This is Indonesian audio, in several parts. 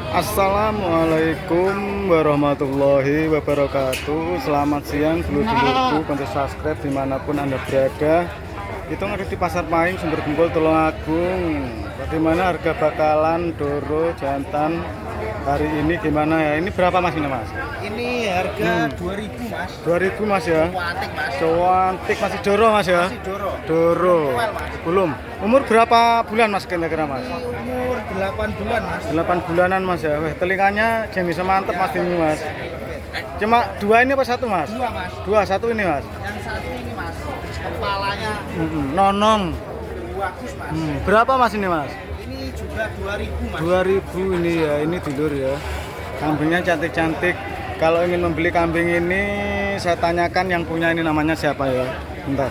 Assalamualaikum warahmatullahi wabarakatuh. Selamat siang dulur-dulurku, konten subscribe dimanapun Anda berada. Itu ada di Pasar Pahing, Sumber Gempol, Tulungagung. Bagaimana harga bakalan doro jantan hari ini gimana ya? Ini berapa mas ini mas? Ini harga 2.000 mas. 2.000 mas ya? Cuantik mas. Cuantik, masih doro mas ya? Masih doro. Doro. Belum. Umur berapa bulan mas kira-kira mas? Ini umur 8 bulan mas. 8 bulanan mas ya. Weh, telinganya jenis mantep mas ini mas. Cuma dua ini apa satu mas? Dua mas. Dua, satu ini mas. Yang satu ini mas. Kepalanya Nonong. bagus mas. Berapa mas ini mas? Ini juga 2.000 mas. 2000 ini ya, ini dulur ya. Kambingnya cantik-cantik. Kalau ingin membeli kambing ini saya tanyakan yang punya ini namanya siapa ya. Bentar.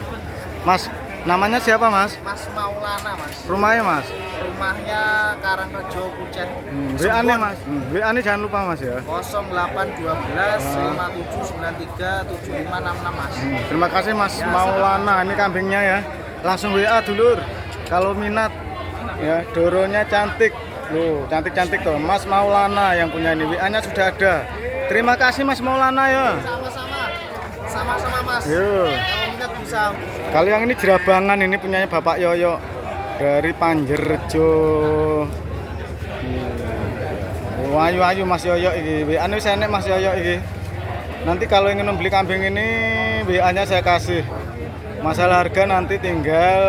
Mas, namanya siapa mas? Mas Maulana mas. Rumahnya mas? Rumahnya Karangrejo Kucen. WA nih mas. WA nih jangan lupa mas ya. 0812 5793 7566 mas. Terima kasih mas Maulana. Ini kambingnya ya. Langsung WA dulur. Kalau minat ya, doronya cantik. Loh, cantik-cantik tuh. Mas Maulana yang punya ini. WA-nya sudah ada. Terima kasih Mas Maulana ya. Sama-sama. Sama-sama mas. Yo. Kalau minat bisa. Kalau yang ini jerabangan ini punyanya Bapak Yoyo dari Panjerjo. Ayu-ayu Mas Yoyo iki. WA-nya saya enek Mas Yoyo iki. Nanti kalau ingin membeli kambing ini WA-nya saya kasih. Masalah harga nanti tinggal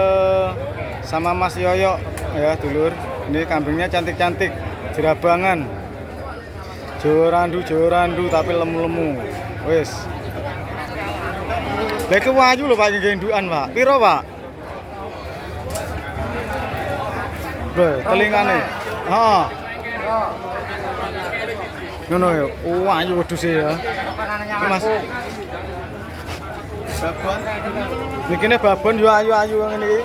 sama Mas Yoyo ya dulur. Ini kambingnya cantik-cantik, jerabangan. Jorandu tapi lemu-lemu. Wes. Lek wayu lho Pak gendukan, Pak. Piro, Pak? Be, telingane. Heeh. Ngono ya. Wayu wedhuse ya. Iki Mas. Babon. Nikine babon yo ayu-ayu ngene iki.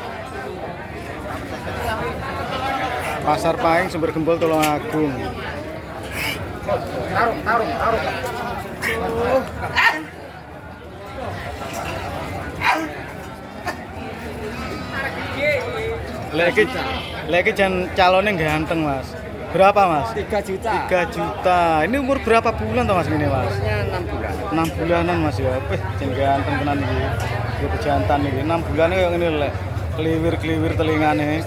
Pasar Pahing, Sumber Gempol, Tulungagung. Taruh. Lagi jan calonnya ganteng mas. Berapa mas? 3 juta. 3 juta. Ini umur berapa bulan toh mas ini mas? Umurnya 6 bulan. 6 bulanan mas ya. Jan ganteng tenan iki. Iki jantan iki. 6 bulan kayak ngene lek. Kliwir telingane.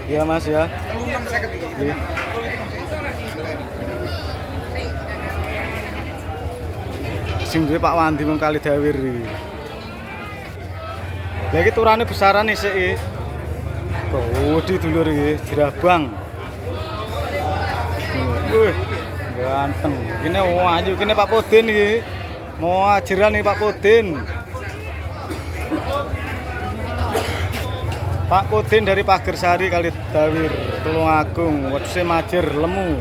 Iya mas ya. Iya. Sing duwe Pak Wandi mung kali dawir iki. Lah iki turane besaran isik iki. Oh, di dulur iki, jerabang. Wih, ganteng. Kene ayu kene Pak Pudin iki. Mau ajaran nih Pak Pudin. Pak Pudin dari Pagersari kali Dawir, Tulungagung. Wedhuse majer lemu.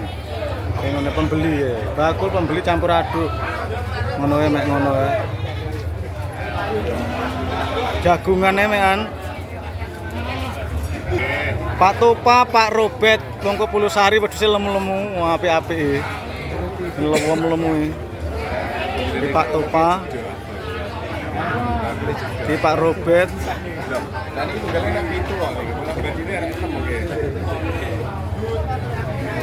Ngene pembeli ya. Bakul pembeli campur aduk. Ngono ya mek ngono ya. Jagungane mekan. Pak Topa, Pak Robet, wong Pulusari wedhuse lemu-lemu, apik-apik. Lemu-lemu iki. Di Pak Topa. Di Pak Robet. Dan itu tunggalnya yang itu loh, berarti ini ada ketemu gitu.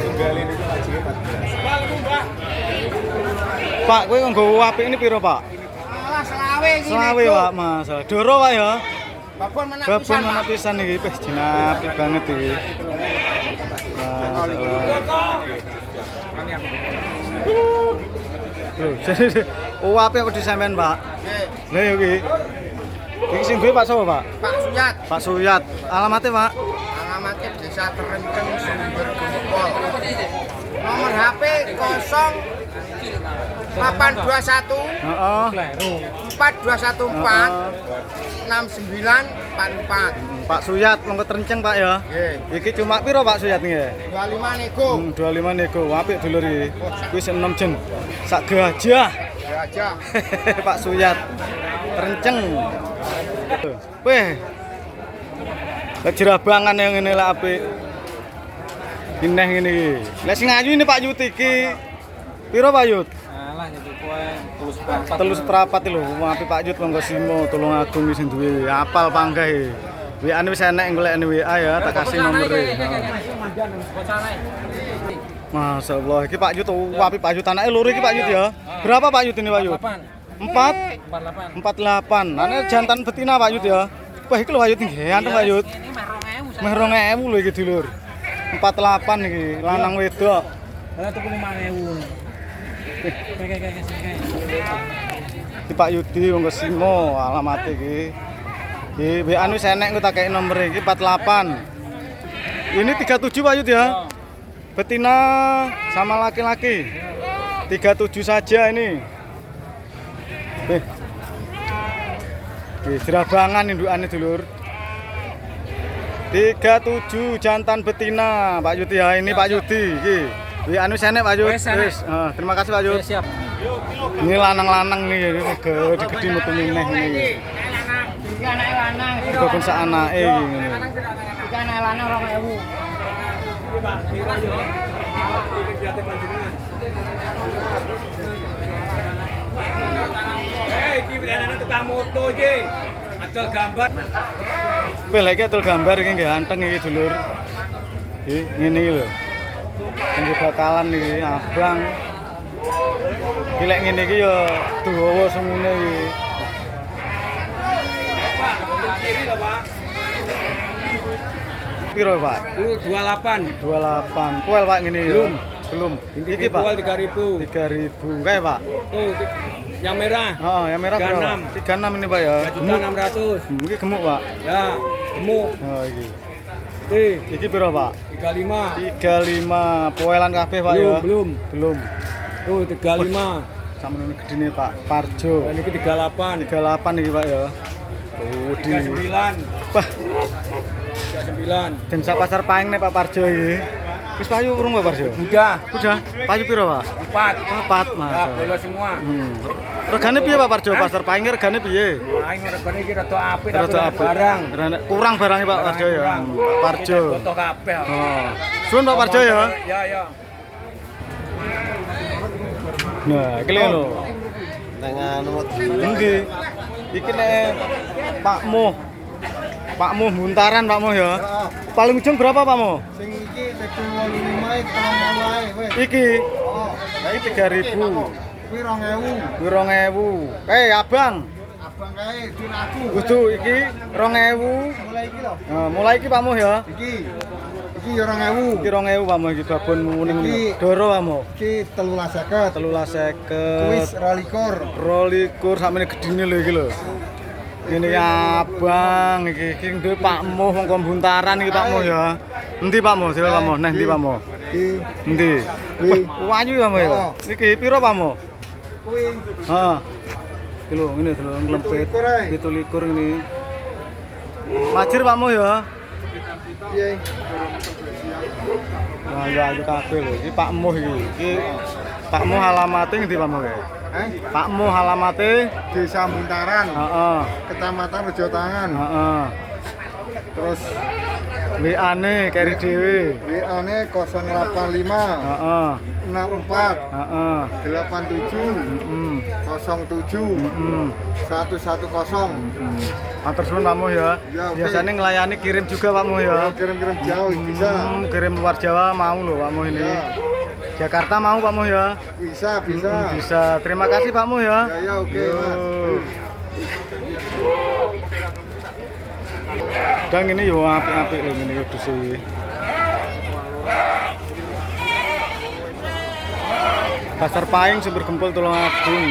Tunggalin itu hajinya 14. Pak, kowe nggo apik ini piro, Pak? Alah selawe iki. Selawe, Pak, Mas. Doro, Pak ya. Babon mana Babon pisan, mana Pak? pisan iki, wis jinapik banget iki. Loh, jadi apik kok disampean, Pak. Nggih. Lah iki. Iki sing duwe Pak sapa, Pak? Pak Suyat. Pak Suyat. Alamatnya, Pak? Alamatnya Desa Terenceng, Sumber Gempol. Nomor HP 0821 Heeh. 4214 6944. Pak Suyat wong Ketrenceng, Pak ya. Nggih. Iki cuma piro Pak Suyat nggih? 25 nego. 25 nego. Apik dulur iki. Kuwi 6 jen. Sak gajah. Ya aja. Pak Suyat. Trenceng. Weh. Jerabangan yang ngene lek apik. Ineh ngene iki. Lah sing ayu ini Pak Yut iki. Piro Pak Yut? Alah itu kowe Telus perapat lho, apik Pak Yut monggo simo Tulungagung sing duwe apal panggahe. WA-ne wis enek golekne WA ya, tak kasih nomere. Masya Allah, ini Pak Yud, wapi Pak Yud, anaknya loro ini Pak Yud ya. Berapa Pak Yud ini Pak Yud? 4? 48. Anaknya jantan betina Pak Yud ya. Wah, ini lho Pak Yud, ini ganteng Pak Yud. Meh 2000 lho ini dulur. 48 ini, lanang wedok. Lah tuku 5000. Di Pak Yudi, wong Simo, alamatnya iki. Iki WA wis enek engko tak kei nomor iki 48. Ini 37 Pak Yud ya. Betina sama laki-laki. 37 saja ini. Jerabangan indukane dulur. 37 jantan betina Pak Yudi ya. Ini Pak Yudi iki. WA wis enek Pak Yud. Wis. Terima kasih Pak Yud. Siap. Ini lanang-lanang nih, ini gede metu mineh ini. Iki anake lanang. Kok kon sak anake iki ngene. Iki anake lanang 2000. Iki anak tukang moto iki. Adol gambar. Pilih iki atul gambar iki ganteng iki dulur. Iki ngene iki lho. Ini bakalan iki abang. Pilih ngene iki ya dawa semune iki. Piro Pak? 28. 28. Kuel Pak ngene ya. Belum. Iki Pak. 3000. 3000. Kae Pak. Tuh, yang merah. Oh, yang merah berapa? 36 ini Pak ya. 3.600. Iki gemuk Pak. Ya, gemuk. Oh iki. Iki Iki piro Pak? 35. 35. Poelan kabeh Pak ya. Belum. Belum. Tuh 35. Sama ini gedene Pak Parjo. Dan ini 38. 38 iki Pak ya. Oh, di. 39. Wah, 39. den sak pasar paing nih Pak Parjo iki. Wis payu urung Pak Parjo? Udah. Udah. Payu piro Pak? 4. 4 Mas. Ya, bola semua. Regane piye Pak Parjo? Pasar paing regane piye? Aing regane iki rada apik Rada apik. barang. Kurang barangnya Pak Parjo ya. Kurang. Pak Parjo. Foto kabeh. Oh. Suwun Pak Parjo ya. Ya, ya. Nah, iki lho. Endi? Iki nek Pakmu buntaran Pakmu ya. Paling ujung berapa Pakmu? Sing iki 85 tolong wae wis. Iki. Oh, Nah, iki 3000. kuwi 2000. Kuwi 2000. Abang. Abang kae duit aku. Kudu iki 2000. Mulai iki lho. Nah, mulai iki Pakmu ya. Iki. Iki ya 2000. Iki 2000 Pakmu iki babon muning. Iki. Doro Pakmu. Iki 1350. 1350. Kuis rolikur. Rolikur sakmene gedine lho iki lho. Ini abang iki ndek Pakmu wong buntaran iki Pakmu ya. Endi Pakmu? Sira Pakmu. Neh endi Pakmu? Iki. Endi? Wah, ayu Pakmu ya. Iki piro Pakmu? Kuwi Heeh. Iki lho ngene lho nglempit. 17 ini. Majir Pakmu ya. piye? Wah, ya ayu kabeh lho. Iki Pakmu iki. Iki Pakmu alamate ngendi Pakmu kae? Pakmu alamate Desa Buntaran, heeh. Kecamatan Rejotangan. Heeh. Terus WA-ne keri dhewe. WA-ne 085 Heeh. 64 Heeh. 87 Heeh. 07 Heeh. 110. Matur suwun Pakmu ya. Ya, oke. Biasanya ngelayani kirim juga Pakmu ya. Kirim-kirim jauh bisa. Kirim luar Jawa mau loh Pakmu ini. Ya. Jakarta mau Pakmu ya. Bisa. Bisa. Terima kasih Pakmu ya. Ya oke, Yo. Mas. Dan ini yo apik-apik lho ngene yo dhisik. Pasar Paing Sumber Gempol Tulungagung.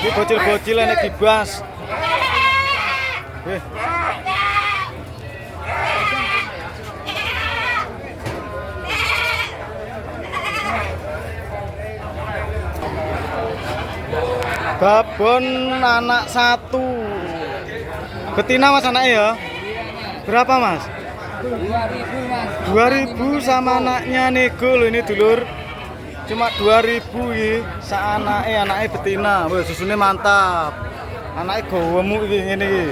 Ini bocil-bocil enek dibas. Babon anak satu. Betina Mas anaknya ya? Berapa Mas? 2000 Mas. 2000 sama anaknya nego loh ini dulur. Cuma 2000 iki sak anaknya betina. Wah susunya mantap. Anaknya gowemu iki ngene iki.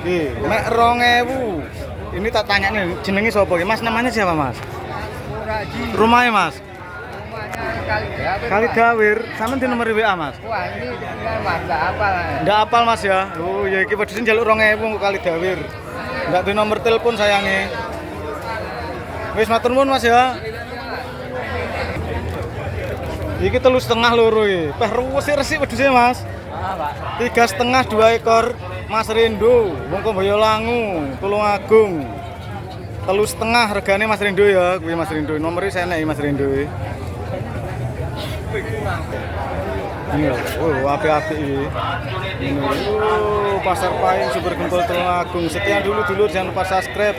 Iki mek 2000. Ini tak tanya nih jenenge sapa iki? Mas namanya siapa Mas? Muraji. Rumahnya Mas? Rumahnya kali ya. Kali Dawir, sampean di nomor WA Mas. Wah, ini kan enggak apa lah. Ndak apal Mas ya. Oh ya iki pedesin njaluk 2000 kok Kali Dawir. Ndak duwe nomor telepon sayange. Wis matur nuwun Mas ya. Iki 3,5 loro iki. Peh resik wedhuse Mas. Pak. 3,5 2 ekor Mas Rindo, wong Boyolangu, Tulungagung. 3,5 regane Mas Rindo ya, kuwi Mas Rindo. Nomere saya enek Mas Rindo. Ini lho, oh apik-apik iki. Ini lho, Pasar Pahing Sumber Gempol Tulungagung. Sekian dulu dulur, jangan lupa subscribe.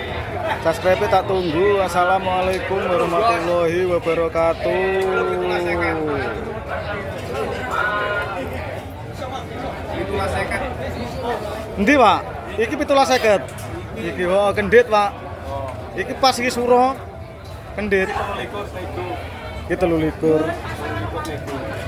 Subscribe tak tunggu. Assalamualaikum warahmatullahi wabarakatuh. Endi, Pak? Iki 17.50. Iki oh kendit, Pak. Iki pas iki suro. Kendit. Iki 23.